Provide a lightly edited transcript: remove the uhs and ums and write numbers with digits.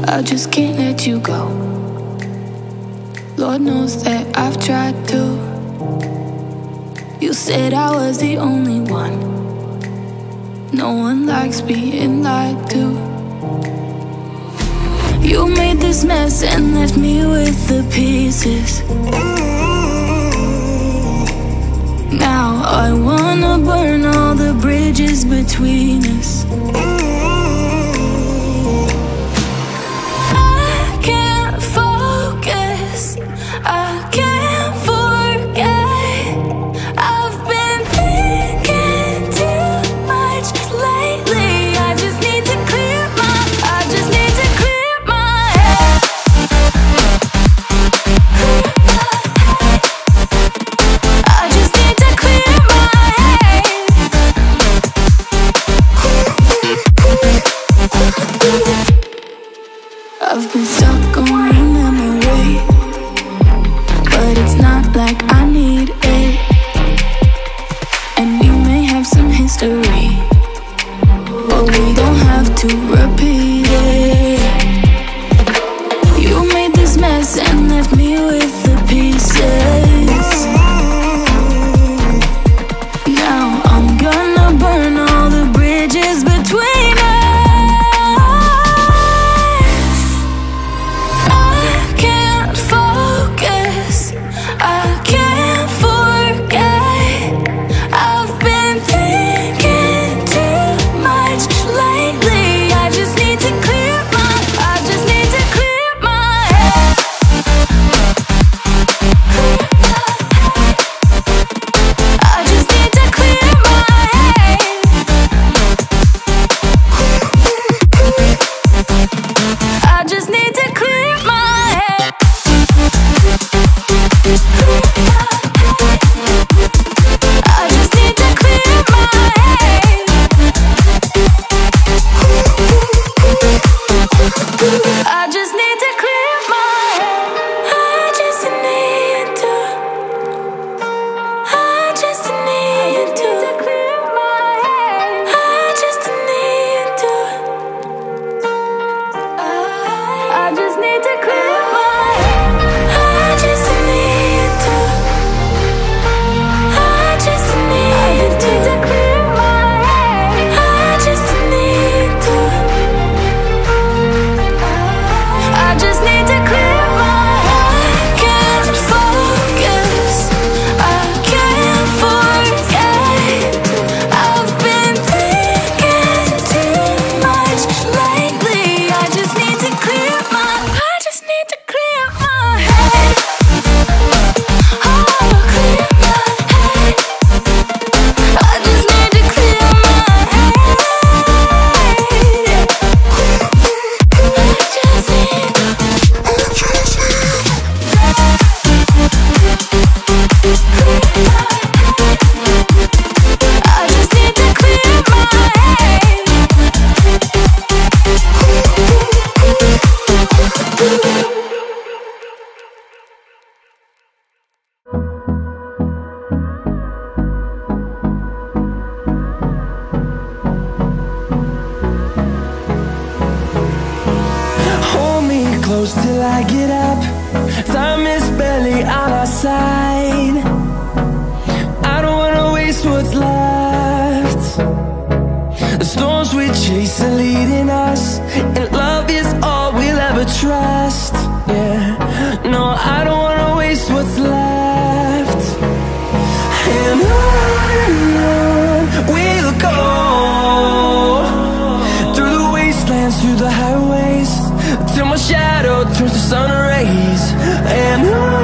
I just can't let you go. Lord knows that I've tried to. You said I was the only one. No one likes being lied to. You made this mess and left me with the pieces. Now I wanna burn all the bridges between us. I can't focus, I can't forget. I've been thinking too much lately. I just need to clear my head. I just need to clear my head. I've been stuck on a memory, but it's not like I need it. And we may have some history, but we don't have to repeat it. You made this mess and left me with the pieces. Now I'm gonna burn all the bridges between us. I can't focus, I can't forget. I've been thinking too much lately. I just need to clear my head. I just need to clear my head. I just need to clear my head. I just need to clear my head. I just need to clear my head. I just need to. I just need to clear my head. I just need to. I just need to clear my head. I just need to. I just need to clear my head. I just need to. I just need to clear my head. I can't focus, I can't forget. I've been thinking too much lately. I just need to clear my head. Oh, clear my head. I just need to clear my head. I just need to clear my head. Hold me close till I get up. Time is barely on our side. I don't wanna waste what's left. The storms we chase are leading us, and love is all we'll ever trust. Yeah, no, I don't wanna waste what's left. And on we'll go, through the wastelands, through the highways, till my shadow turns to sun rays. And on